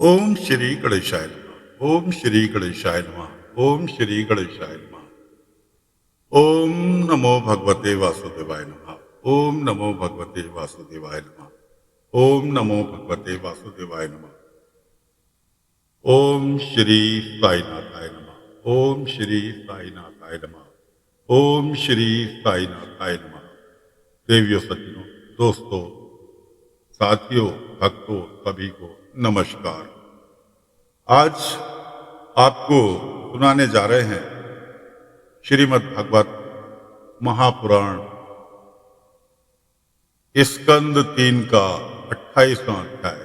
ओम श्री गणेशाय नमः। ओम श्री गणेशाय नमः। ओम श्री गणेशाय नमः। ओम नमो भगवते वासुदेवाय नमः। ओम नमो भगवते वासुदेवाय नमः। ओम नमो भगवते वासुदेवाय नमः। ओम श्री साईनाथाय नमः। ओम श्री साईनाथाय नमः। ओम श्री साईनाथाय नमः। देवियों, सज्जनों, दोस्तों, साथियों, भक्तों, सभी को नमस्कार। आज आपको सुनाने जा रहे हैं श्रीमद् भागवत महापुराण स्कंद 3 का 28वां अध्याय।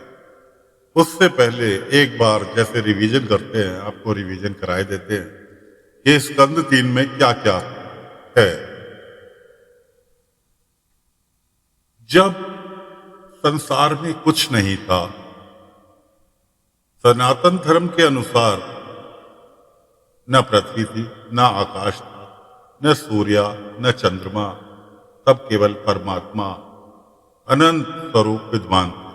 उससे पहले एक बार जैसे रिवीजन करते हैं, आपको रिवीजन कराए देते हैं कि स्कंद 3 में क्या क्या है। जब संसार में कुछ नहीं था, सनातन धर्म के अनुसार न पृथ्वी थी, न आकाश था, न सूर्य, न चंद्रमा, तब केवल परमात्मा अनंत स्वरूप विद्वान थे।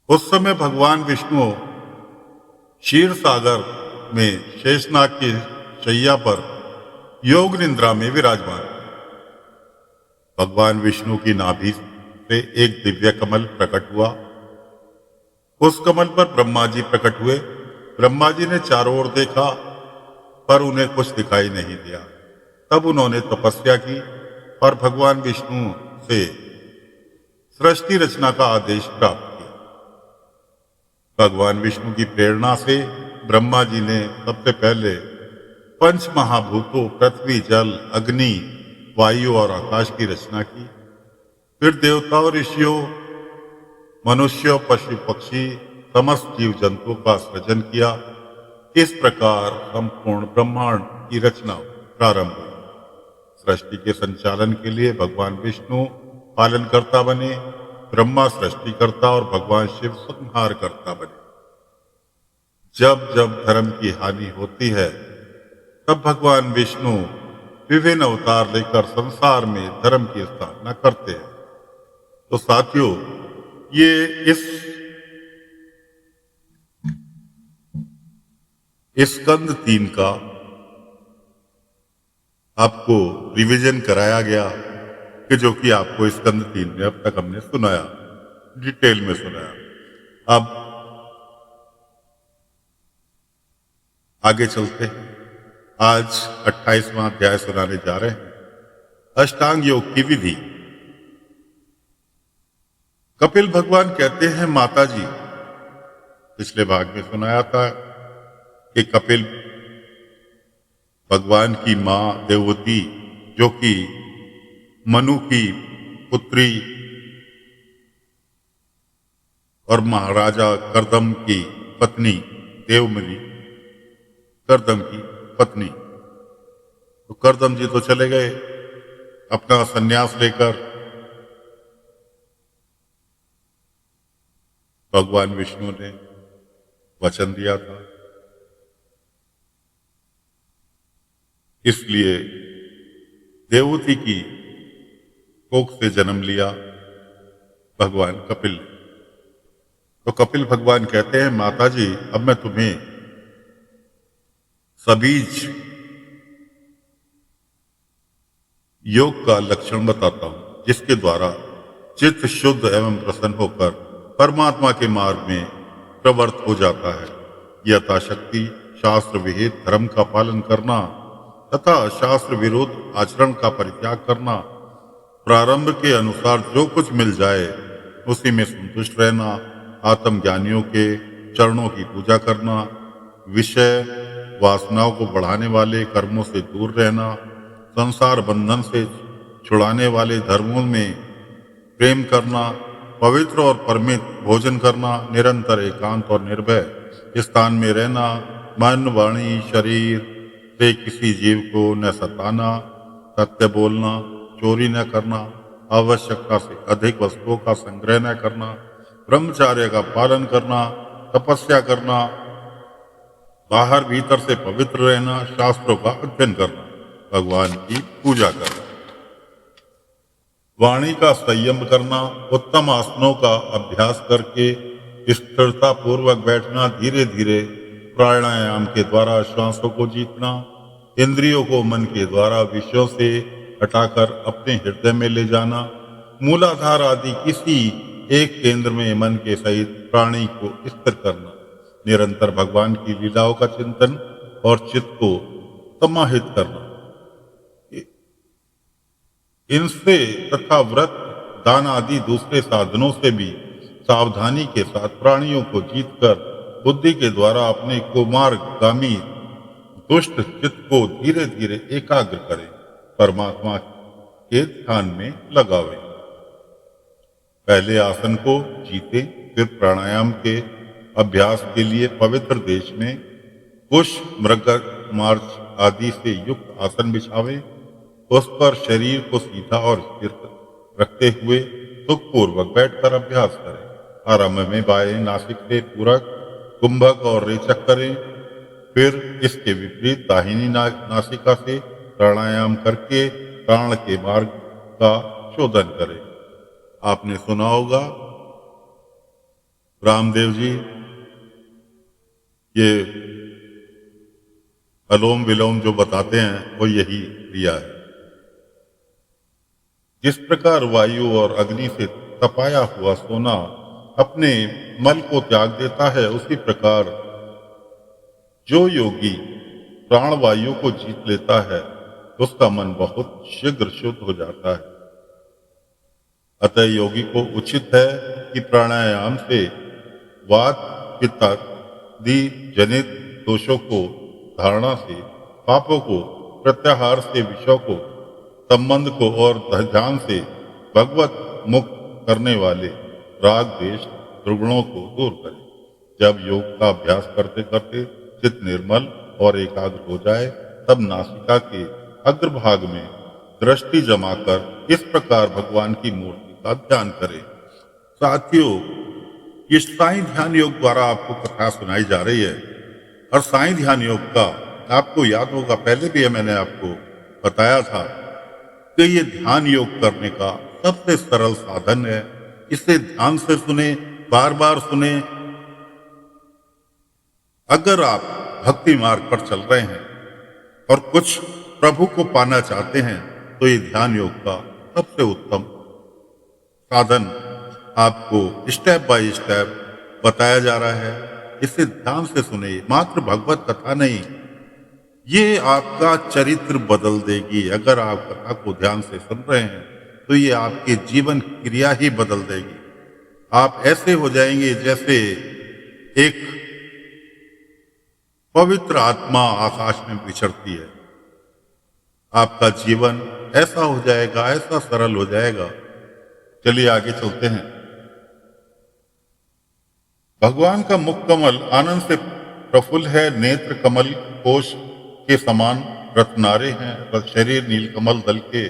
उस समय भगवान विष्णु क्षीर सागर में शेषनाग की शैया पर योग निद्रा में विराजमान थे। भगवान विष्णु की नाभि से एक दिव्य कमल प्रकट हुआ। उस कमल पर ब्रह्मा जी प्रकट हुए। ब्रह्मा जी ने चारों ओर देखा पर उन्हें कुछ दिखाई नहीं दिया। तब उन्होंने तपस्या की और भगवान विष्णु से सृष्टि रचना का आदेश प्राप्त किया। भगवान विष्णु की प्रेरणा से ब्रह्मा जी ने सबसे पहले पंच महाभूतों पृथ्वी, जल, अग्नि, वायु और आकाश की रचना की। फिर देवताओं, ऋषियों, मनुष्यों, पशु पक्षी, समस्त जीव जंतुओं का सृजन किया। इस प्रकार संपूर्ण ब्रह्मांड की रचना प्रारंभ हुई। सृष्टि के संचालन के लिए भगवान विष्णु पालनकर्ता बने, ब्रह्मा सृष्टिकर्ता और भगवान शिव संहारकर्ता बने। जब जब धर्म की हानि होती है, तब भगवान विष्णु विभिन्न अवतार लेकर संसार में धर्म की स्थापना करते हैं। तो साथियों, ये स्कंद 3 का आपको रिवीजन कराया गया कि जो कि आपको स्कंद 3 में अब तक हमने सुनाया, डिटेल में सुनाया। अब आगे चलते हैं। आज 28वां अध्याय सुनाने जा रहे हैं, अष्टांग योग की विधि। कपिल भगवान कहते हैं, माता जी, पिछले भाग में सुनाया था कि कपिल भगवान की मां देववती, जो कि मनु की पुत्री और महाराजा कर्दम की पत्नी, देवमणि कर्दम की पत्नी, तो कर्दम जी तो चले गए अपना संन्यास लेकर। भगवान विष्णु ने वचन दिया था, इसलिए देववती की कोख से जन्म लिया भगवान कपिल ने। तो कपिल भगवान कहते हैं, माता जी, अब मैं तुम्हें सबीज योग का लक्षण बताता हूं, जिसके द्वारा चित्त शुद्ध एवं प्रसन्न होकर परमात्मा के मार्ग में प्रवृत्त हो जाता है। यथाशक्ति शास्त्र विहित धर्म का पालन करना तथा शास्त्र विरोध आचरण का परित्याग करना, प्रारंभ के अनुसार जो कुछ मिल जाए उसी में संतुष्ट रहना, आत्मज्ञानियों के चरणों की पूजा करना, विषय वासनाओं को बढ़ाने वाले कर्मों से दूर रहना, संसार बंधन से छुड़ाने वाले धर्मों में प्रेम करना, पवित्र और परमित भोजन करना, निरंतर एकांत और निर्भय स्थान में रहना, मन, वाणी, शरीर से किसी जीव को न सताना, सत्य बोलना, चोरी न करना, आवश्यकता से अधिक वस्तुओं का संग्रह न करना, ब्रह्मचर्य का पालन करना, तपस्या करना, बाहर भीतर से पवित्र रहना, शास्त्रों का अध्ययन करना, भगवान की पूजा करना, वाणी का संयम करना, उत्तम आसनों का अभ्यास करके स्थिरता पूर्वक बैठना, धीरे धीरे प्राणायाम के द्वारा श्वासों को जीतना, इंद्रियों को मन के द्वारा विषयों से हटाकर अपने हृदय में ले जाना, मूलाधार आदि किसी एक केंद्र में मन के सहित प्राणी को स्थिर करना, निरंतर भगवान की लीलाओं का चिंतन और चित्त को समाहित करना। इनसे तथा व्रत, दान आदि दूसरे साधनों से भी सावधानी के साथ प्राणियों को जीतकर बुद्धि के द्वारा अपने कुमार्गामी दुष्ट चित्त को धीरे धीरे एकाग्र करें, परमात्मा के ध्यान में लगावें। पहले आसन को जीते, फिर प्राणायाम के अभ्यास के लिए पवित्र देश में कुश, मृग मार्च आदि से युक्त आसन बिछावें। उस पर शरीर को सीधा और स्थिर रखते हुए सुखपूर्वक बैठकर अभ्यास करें। आरंभ में बाएं नासिक से पूरक, कुंभक और रेचक करें, फिर इसके विपरीत दाहिनी नासिका से प्राणायाम करके प्राण के मार्ग का शोधन करें। आपने सुना होगा रामदेव जी ये अलोम विलोम जो बताते हैं वो यही क्रिया है। जिस प्रकार वायु और अग्नि से तपाया हुआ सोना अपने मल को त्याग देता है, उसी प्रकार जो योगी प्राणवायु को जीत लेता है उसका मन बहुत शीघ्र शुद्ध हो जाता है। अतः योगी को उचित है कि प्राणायाम से वात, पित्त आदि जनित दोषों को, धारणा से पापों को, प्रत्याहार से विषयों को, संबंध को और ध्यान से भगवत मुक्त करने वाले राग द्वेष दुर्गुणों को दूर करें। जब योग का अभ्यास करते करते चित्त निर्मल और एकाग्र हो जाए, तब नासिका के अग्रभाग में दृष्टि जमाकर इस प्रकार भगवान की मूर्ति का ध्यान करें। साथियों, ये साईं ध्यान योग द्वारा आपको कथा सुनाई जा रही है और साईं ध्यान योग का आपको याद होगा, पहले भी मैंने आपको बताया था कि ये ध्यान योग करने का सबसे सरल साधन है। इसे ध्यान से सुने, बार बार सुने। अगर आप भक्ति मार्ग पर चल रहे हैं और कुछ प्रभु को पाना चाहते हैं तो ये ध्यान योग का सबसे उत्तम साधन आपको स्टेप बाय स्टेप बताया जा रहा है। इसे ध्यान से सुने, मात्र भगवत कथा नहीं, ये आपका चरित्र बदल देगी। अगर आप कथा को ध्यान से सुन रहे हैं तो ये आपके जीवन क्रिया ही बदल देगी। आप ऐसे हो जाएंगे जैसे एक पवित्र आत्मा आकाश में विचरती है। आपका जीवन ऐसा हो जाएगा, ऐसा सरल हो जाएगा। चलिए आगे चलते हैं। भगवान का मुख कमल आनंद से प्रफुल्ल है, नेत्र कमल कोश के समान रत्नारे हैं, शरीर नीलकमल दल के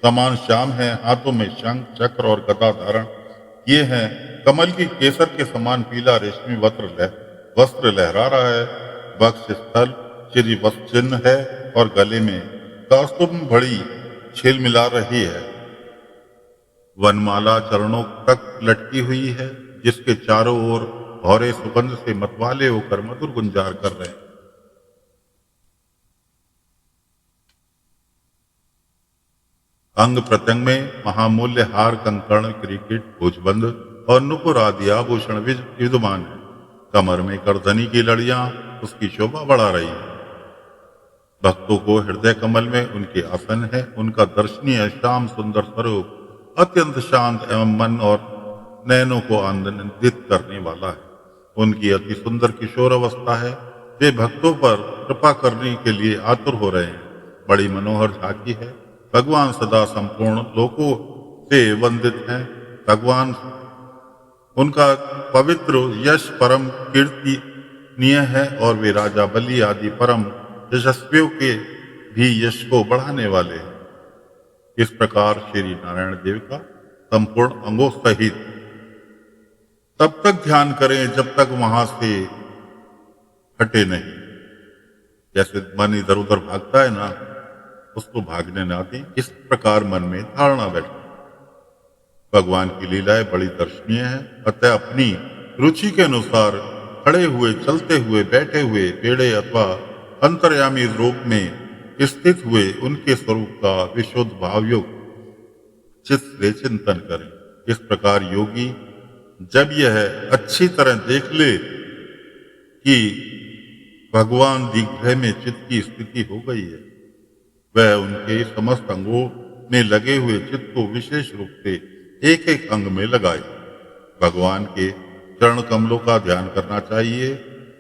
समान श्याम है, हाथों में शंख चक्र और गदा धारण किए हैं। कमल की केसर के समान पीला रेशमी वस्त्र लहरा रहा है। वक्ष स्थल श्री वस्त्र चिन्ह है और गले में कौस्तुभ भड़ी छील मिला रही है। वनमाला चरणों तक लटकी हुई है, जिसके चारों ओर भौरे सुगंध से मतवाले होकर मधुर गुंजार कर रहे हैं। अंग प्रत्यंग में महामूल्य हार, कंकण, क्रिकेट, भुजबंद और नुपुर आदि आभूषण विद्यमान है। कमर में करधनी की लड़ियां उसकी शोभा बढ़ा रही है। भक्तों को हृदय कमल में उनके आसन है। उनका दर्शनीय श्याम सुंदर स्वरूप अत्यंत शांत एवं मन और नयनों को आनंदित करने वाला है। उनकी अति सुंदर किशोर अवस्था है। वे भक्तों पर कृपा करने के लिए आतुर हो रहे हैं। बड़ी मनोहर झांकी है। भगवान सदा संपूर्ण लोकों से वंदित हैं। भगवान उनका पवित्र यश परम कीर्तनीय है और वे राजा बलि आदि परम यशस्वियों के भी यश को बढ़ाने वाले हैं। इस प्रकार श्री नारायण देव का संपूर्ण अंगों सहित तब तक ध्यान करें जब तक वहां से हटे नहीं। जैसे मन इधर उधर भागता है ना, उसको भागने ना दें। इस प्रकार मन में धारणा बैठे। भगवान की लीलाएं बड़ी दर्शनीय है, अतः अपनी रुचि के अनुसार खड़े हुए, चलते हुए, बैठे हुए, टेढ़े अथवा अंतर्यामी रूप में स्थित हुए उनके स्वरूप का विशुद्ध भावयुक्त चित्त से चिंतन करें। इस प्रकार योगी जब यह अच्छी तरह देख ले कि भगवान दिग्भय में चित्त की स्थिति हो गई है, वह उनके समस्त अंगों में लगे हुए चित्त को विशेष रूप से एक एक अंग में लगाए। भगवान के चरण कमलों का ध्यान करना चाहिए।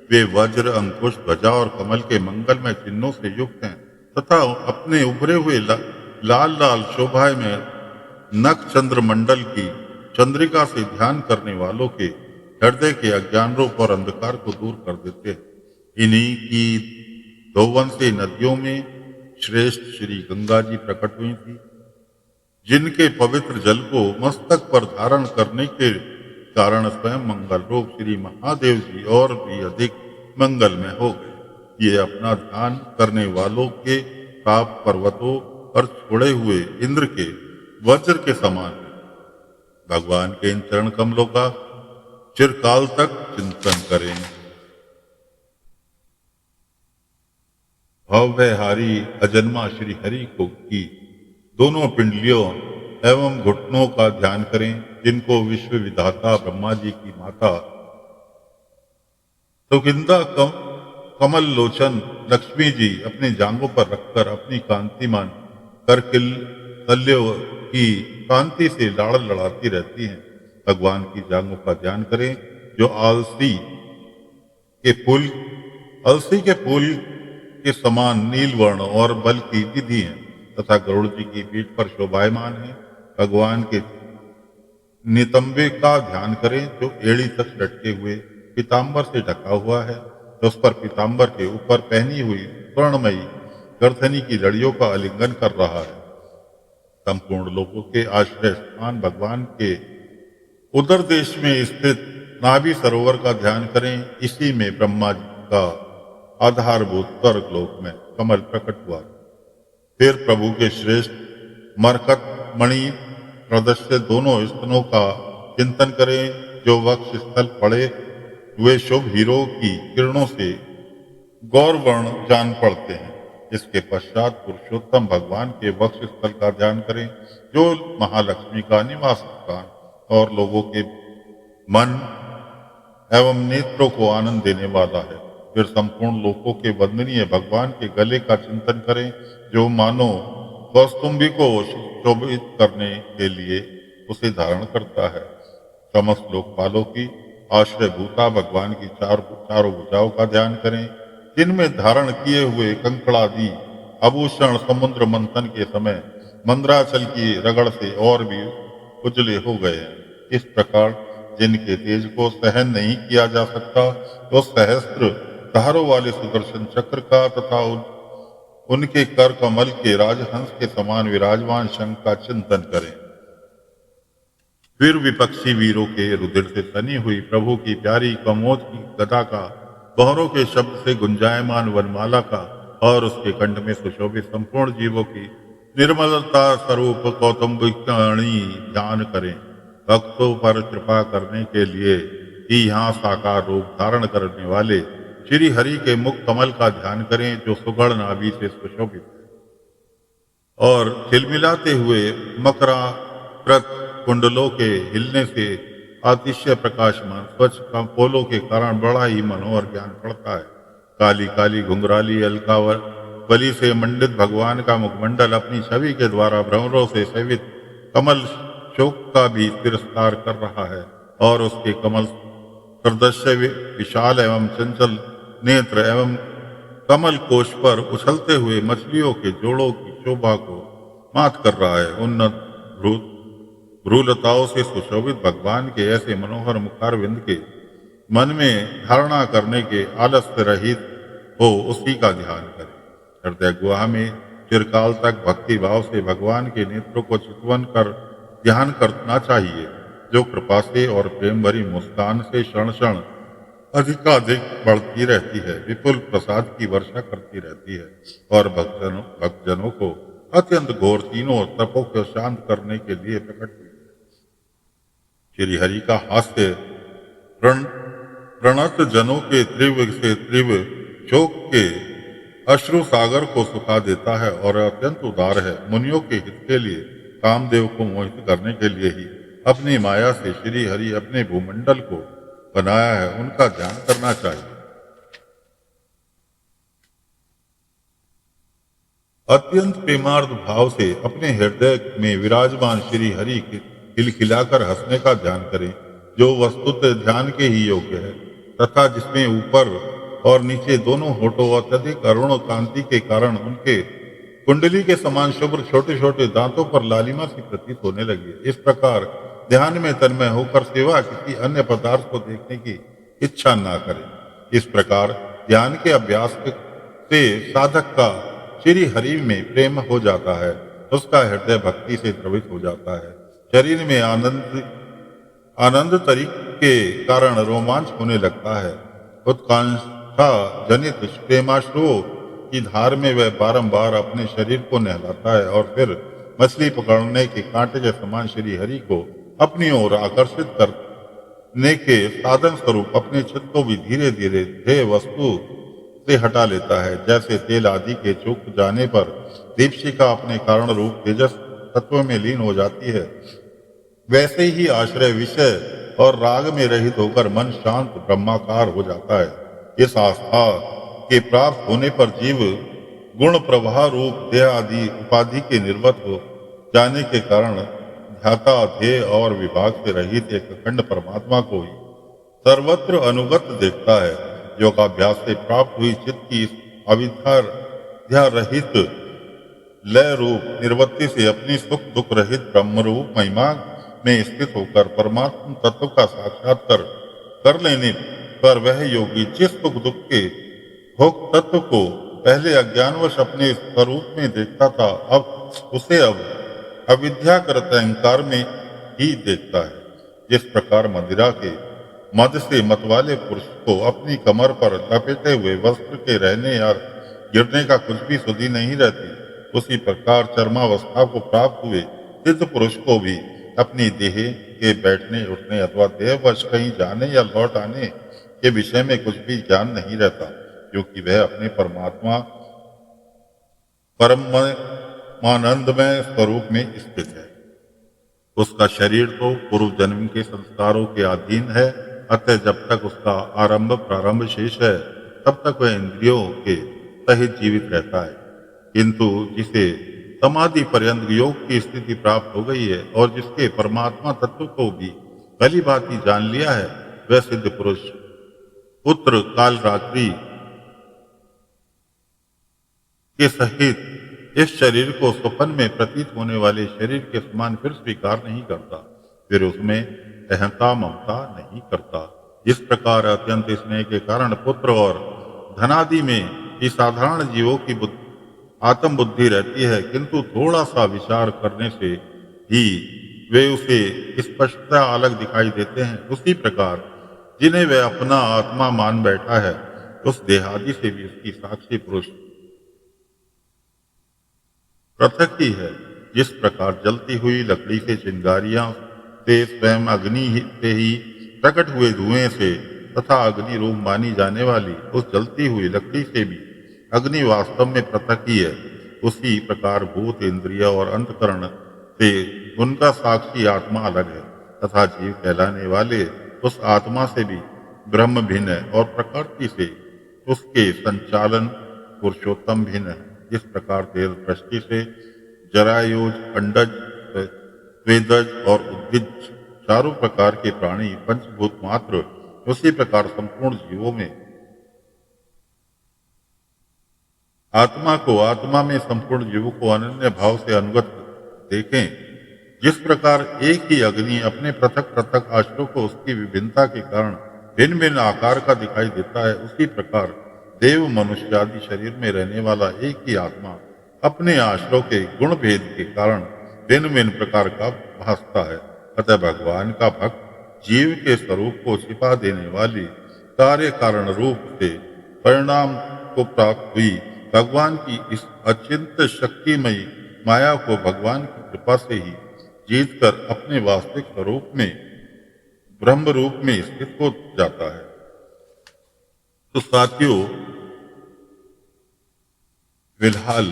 वे वज्र, अंकुश, ध्वजा और कमल के मंगलमय चिन्हों से युक्त हैं तथा अपने उभरे हुए लाल लाल शोभा में नख चंद्र मंडल की चंद्रिका से ध्यान करने वालों के हृदय के अज्ञान रूप और अंधकार को दूर कर देते हैं। इन्हीं की दोवंशी नदियों में श्रेष्ठ श्री गंगा जी प्रकट हुई थी, जिनके पवित्र जल को मस्तक पर धारण करने के कारण स्वयं मंगल रूप श्री महादेव जी और भी अधिक मंगलमय हो गए। ये अपना ध्यान करने वालों के ताप पर्वतों पर छोड़े हुए इंद्र के वज्र के समान है। भगवान के इन चरण कमलों का चिरकाल तक चिंतन करें। भव्यहारी अजन्मा श्री हरि को की दोनों पिंडलियों एवं घुटनों का ध्यान करें, जिनको विश्व विधाता ब्रह्मा जी की माता सुकिंदा कमल लोचन लक्ष्मी जी अपने जांघों पर रखकर अपनी कांतिमान करकिल्यों की कांति से लाड़ लड़ाती रहती हैं। भगवान की जांघों का ध्यान करें, जो अलसी के फूल के समान नील वर्ण और बल की विधि है तथा गरुड़ जी की पीठ पर शोभायमान है। भगवान के नितंबे का ध्यान करें, जो एड़ी तक लटके हुए पीताम्बर से ढका हुआ है, तो उस पर पीताम्बर के ऊपर पहनी हुई स्वर्णमयी गर्दनी की लड़ियों का आलिंगन कर रहा है। संपूर्ण लोगों के आश्रय स्थान भगवान के उदर देश में स्थित नाभि सरोवर का ध्यान करें। इसी में ब्रह्मा जी का आधारभूत स्वर्ग लोक में कमल प्रकट हुआ। फिर प्रभु के श्रेष्ठ मरकत मणि प्रदर्शित दोनों स्तनों का चिंतन करें, जो वक्ष स्थल पड़े हुए शुभ हीरो की किरणों से गौरवर्ण जान पड़ते हैं। इसके पश्चात पुरुषोत्तम भगवान के वक्ष स्थल का ध्यान करें, जो महालक्ष्मी का निवास स्थान और लोगों के मन एवं नेत्रों को आनंद देने वाला है। फिर संपूर्ण लोकों के वंदनीय भगवान के गले का चिंतन करें, जो मानो कौस्तुंभी को शोभित करने के लिए उसे धारण करता है। समस्त लोकपालों की आश्रय भूता भगवान की चारों भुजाओं का ध्यान करें, जिनमें धारण किए हुए कंकड़ादि आभूषण समुद्र मंथन के समय मंद्राचल की रगड़ से और भी उजले हो गए हैं। इस प्रकार जिनके तेज को सहन नहीं किया जा सकता, तो सहस्त्र धारों वाले सुदर्शन चक्र का तथा उनके कर कमल के राजहंस के समान विराजमान शंख का चिंतन करें। फिर विपक्षी वीरों के रुधिर से तनी हुई प्रभु की प्यारी कमोद की गदा का, बहरों के शब्द से गुंजायमान वनमाला का और उसके कंठ में सुशोभित संपूर्ण जीवों की निर्मलता स्वरूप कौतुंबिकाणी ध्यान करें। भक्तों पर कृपा करने के लिए ही यहाँ साकार रूप धारण करने वाले श्री हरि के मुख कमल का ध्यान करें, जो सुगढ़ नाभि से सुशोभित है और खिलमिलाते हुए मकराकृत कुंडलों के हिलने से अतिशय प्रकाशमान स्वच्छ पोलों के कारण बड़ा ही मनोहर ज्ञान पड़ता है। काली काली घुंघराली अलकावर बलि से मंडित भगवान का मुखमंडल अपनी छवि के द्वारा भ्रमरों से सेवित कमल शोक का भी तिरस्कार कर रहा है और उसके कमल प्रदर्श्य विशाल एवं चंचल नेत्र एवं कमल कोश पर उछलते हुए मछलियों के जोड़ों की शोभा को मात कर रहा है। उन्नत भ्रूलताओं से सुशोभित भगवान के ऐसे मनोहर मुखारविंद के मन में धारणा करने के आलस्य रहित हो उसी का ध्यान करें। हृदय गुहा में चिरकाल तक भक्ति भाव से भगवान के नेत्रों को चितवन कर ध्यान करना चाहिए, जो कृपा से और प्रेम भरी मुस्कान से क्षण क्षण अधिकाधिक बढ़ती रहती है, विपुल प्रसाद की वर्षा करती रहती है और भक्तजनों को अत्यंत घोर तीनों तपों को शांत करने के लिए प्रकट हुई है। श्री हरि का हास्य प्रण प्रणत जनों के तीव्र से तीव्र शोक के अश्रु सागर को सुखा देता है और अत्यंत उदार है। मुनियों के हित के लिए, कामदेव को मोहित करने के लिए ही अपनी माया से श्री हरि अपने भूमंडल को बनाया है। उनका ध्यान करना चाहिए। अत्यंत प्रेमार्थ भाव से अपने हृदय में विराजमान श्री हरि के खिलखिलाकर हंसने का ध्यान करें, जो वस्तुतः ध्यान के ही योग्य है तथा जिसमें ऊपर और नीचे दोनों होठों अत्यधिक अरुण कांति के कारण उनके कुंडली के समान शुभ्र छोटे छोटे दांतों पर लालिमा सी प्रतीत होने लगी। इस प्रकार ध्यान में तन्मय होकर सिवा किसी अन्य पदार्थ को देखने की इच्छा ना करें। इस प्रकार ध्यान के अभ्यास से साधक का श्री हरि में प्रेम हो जाता है, उसका हृदय भक्ति से द्रवित हो जाता है। शरीर में आनंद तरीक के कारण रोमांच होने लगता है। उत्कंठा जनित प्रेमाश्रुओं की धार में वह बारंबार अपने शरीर को नहलाता है और फिर मछली पकड़ने के कांटे के समान श्री हरि को अपनी ओर आकर्षित करने के साधन स्वरूप अपने चित्त को भी धीरे धीरे ध्येय वस्तु से हटा लेता है। जैसे तेल आदि के सूख जाने पर दीपशिखा अपने कारण रूप तेजस तत्व में लीन हो जाती है, वैसे ही आश्रय विषय और राग में रहित होकर मन शांत ब्रह्माकार हो जाता है। इस आस्था के प्राप्त होने पर जीव गुण प्रवाह रूप देह आदि उपाधि के निर्वत हो जाने के कारण ध्याता ध्येय और विभाग से रहित एक अखंड परमात्मा को ही सर्वत्र अनुगत देखता है। योगाभ्यास से प्राप्त हुई चित्त की इस अविद्या रहित लय रूप निर्वृत्ति से अपनी सुख दुख रहित ब्रह्म रूप महिमा में स्थित होकर परमात्मा तत्व का साक्षात्कार कर लेने पर वह योगी जिस सुख दुख के भोग तत्व को पहले अज्ञानवश अपने स्वरूप में देखता था, अब उसे अविद्याकृत अहंकार में ही देखता है। जिस प्रकार मदिरा के मद से मतवाले पुरुष को अपनी कमर पर लपेटे हुए वस्त्र के रहने या गिरने का कुछ भी सुधि नहीं रहती, उसी प्रकार चर्मावस्था को प्राप्त हुए सिद्ध पुरुष को भी अपनी देह के बैठने उठने अथवा देहवश कहीं जाने या लौट आने के विषय में कुछ भी ज्ञान नहीं रहता, क्योंकि वह अपने परमात्मा परमानंदमय स्वरूप में स्थित है। उसका शरीर तो पूर्व जन्म के संस्कारों के अधीन है, अतः जब तक उसका प्रारंभ शेष है तब तक वह इंद्रियों के सहित जीवित रहता है। किंतु जिसे समाधि पर्यंत योग की स्थिति प्राप्त हो गई है और जिसके परमात्मा तत्व को भी भली भांति जान लिया है, वह सिद्ध पुरुष पुत्र काल रात्रि के सहित इस शरीर को स्वप्न में प्रतीत होने वाले शरीर के समान फिर स्वीकार नहीं करता, फिर उसमें अहंता ममता नहीं करता। जिस प्रकार अत्यंत स्नेह के कारण पुत्र और धनादि में ही साधारण जीवों की आत्म बुद्धि रहती है, किंतु थोड़ा सा विचार करने से ही वे उसे स्पष्टता अलग दिखाई देते हैं, उसी प्रकार जिन्हें वह अपना आत्मा मान बैठा है, उस देहादि से भी उसकी साक्षी पुरुष पृथक ही है। जिस प्रकार जलती हुई लकड़ी से चिंगारियां से स्वयं अग्नि से ही प्रकट हुए धुएं से तथा अग्नि रूप मानी जाने वाली उस जलती हुई लकड़ी से भी अग्नि वास्तव में पृथक ही है, उसी प्रकार भूत इंद्रिय और अंतकरण से उनका साक्षी आत्मा अलग है तथा जीव कहलाने वाले उस आत्मा से भी ब्रह्म भिन्न है और प्रकृति से उसके संचालन पुरुषोत्तम भिन्न है। जिस प्रकार तेल दृष्टि से जरायुज, अंडज, स्वेदज और उद्भिज चारों प्रकार के प्राणी पंचभूत मात्र, उसी प्रकार संपूर्ण जीवों में आत्मा को आत्मा में संपूर्ण जीवों को अनन्य भाव से अनुगत देखें। जिस प्रकार एक ही अग्नि अपने पृथक पृथक आश्रयों को उसकी विभिन्नता के कारण भिन्न भिन्न आकार का दिखाई देता है, उसी प्रकार देव मनुष्य आदि शरीर में रहने वाला एक ही आत्मा अपने आश्रयों के गुण भेद के कारण भिन्न भिन्न प्रकार का भासता है। अतः भगवान का भक्त जीव के स्वरूप को छिपा देने वाली कार्य कारण रूप से परिणाम को प्राप्त हुई भगवान की इस अचिंत शक्तिमयी माया को भगवान की कृपा से ही जीत कर अपने वास्तविक स्वरूप में ब्रह्म रूप में स्थित हो जाता है। तो साथियों, फिलहाल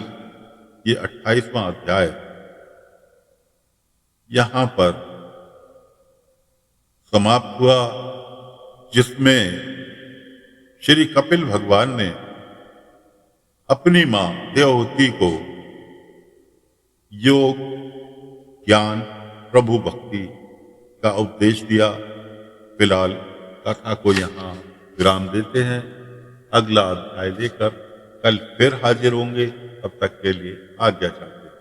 ये 28वां अध्याय यहां पर समाप्त हुआ, जिसमें श्री कपिल भगवान ने अपनी मां देवहूति को योग, ज्ञान, प्रभु भक्ति का उपदेश दिया। फिलहाल कथा को यहाँ विराम देते हैं। अगला अध्याय लेकर कल फिर हाजिर होंगे। तब तक के लिए आज्ञा चाहते हैं।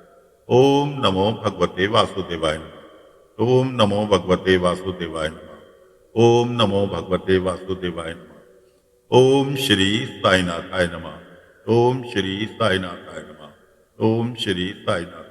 ओम नमो भगवते वासुदेवाय नमः। ओम नमो भगवते वासुदेवाय नमः। ओम नमो भगवते वासुदेवाय नमः। ओम श्री साईनाथाय नमः। ओम श्री साईनाथाय नमः। ओम श्री साईनाथ।